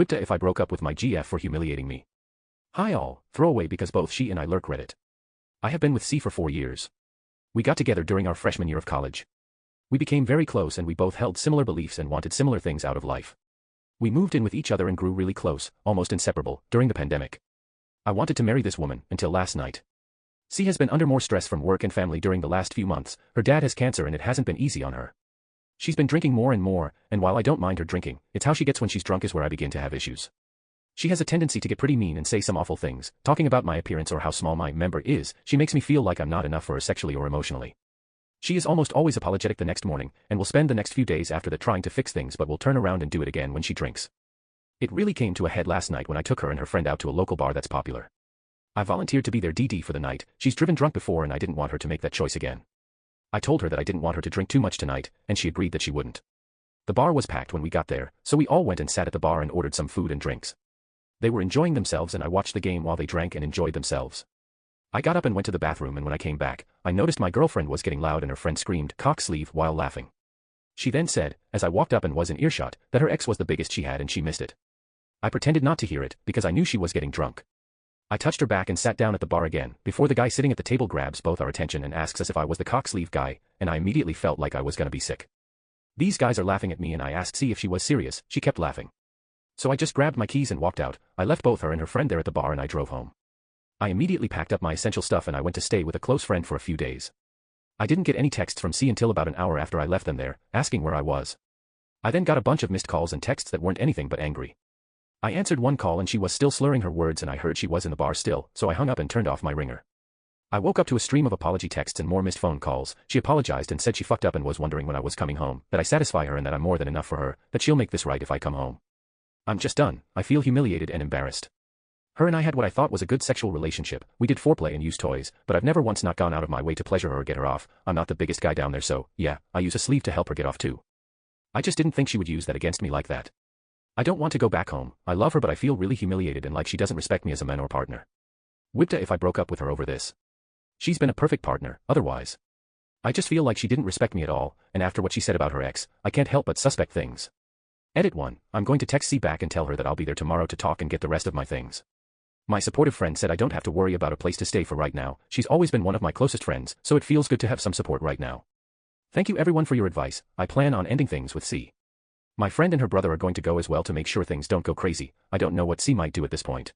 AITA if I broke up with my GF for humiliating me. Hi all, throwaway because both she and I lurk Reddit. I have been with C for 4 years. We got together during our freshman year of college. We became very close and we both held similar beliefs and wanted similar things out of life. We moved in with each other and grew really close, almost inseparable, during the pandemic. I wanted to marry this woman, until last night. C has been under more stress from work and family during the last few months. Her dad has cancer and it hasn't been easy on her. She's been drinking more and more, and while I don't mind her drinking, it's how she gets when she's drunk is where I begin to have issues. She has a tendency to get pretty mean and say some awful things, talking about my appearance or how small my member is. She makes me feel like I'm not enough for her sexually or emotionally. She is almost always apologetic the next morning, and will spend the next few days after that trying to fix things but will turn around and do it again when she drinks. It really came to a head last night when I took her and her friend out to a local bar that's popular. I volunteered to be their DD for the night. She's driven drunk before and I didn't want her to make that choice again. I told her that I didn't want her to drink too much tonight, and she agreed that she wouldn't. The bar was packed when we got there, so we all went and sat at the bar and ordered some food and drinks. They were enjoying themselves and I watched the game while they drank and enjoyed themselves. I got up and went to the bathroom, and when I came back, I noticed my girlfriend was getting loud and her friend screamed "cock sleeve" while laughing. She then said, as I walked up and was in earshot, that her ex was the biggest she had and she missed it. I pretended not to hear it, because I knew she was getting drunk. I touched her back and sat down at the bar again, before the guy sitting at the table grabs both our attention and asks us if I was the cock sleeve guy, and I immediately felt like I was gonna be sick. These guys are laughing at me and I asked C if she was serious. She kept laughing. So I just grabbed my keys and walked out. I left both her and her friend there at the bar and I drove home. I immediately packed up my essential stuff and I went to stay with a close friend for a few days. I didn't get any texts from C until about an hour after I left them there, asking where I was. I then got a bunch of missed calls and texts that weren't anything but angry. I answered one call and she was still slurring her words and I heard she was in the bar still, so I hung up and turned off my ringer. I woke up to a stream of apology texts and more missed phone calls. She apologized and said she fucked up and was wondering when I was coming home, that I satisfy her and that I'm more than enough for her, that she'll make this right if I come home. I'm just done. I feel humiliated and embarrassed. Her and I had what I thought was a good sexual relationship. We did foreplay and used toys, but I've never once not gone out of my way to pleasure her or get her off. I'm not the biggest guy down there, so, yeah, I use a sleeve to help her get off too. I just didn't think she would use that against me like that. I don't want to go back home. I love her but I feel really humiliated and like she doesn't respect me as a man or partner. AITA if I broke up with her over this. She's been a perfect partner, otherwise. I just feel like she didn't respect me at all, and after what she said about her ex, I can't help but suspect things. Edit 1. I'm going to text C back and tell her that I'll be there tomorrow to talk and get the rest of my things. My supportive friend said I don't have to worry about a place to stay for right now. She's always been one of my closest friends, so it feels good to have some support right now. Thank you everyone for your advice. I plan on ending things with C. My friend and her brother are going to go as well to make sure things don't go crazy. I don't know what C might do at this point.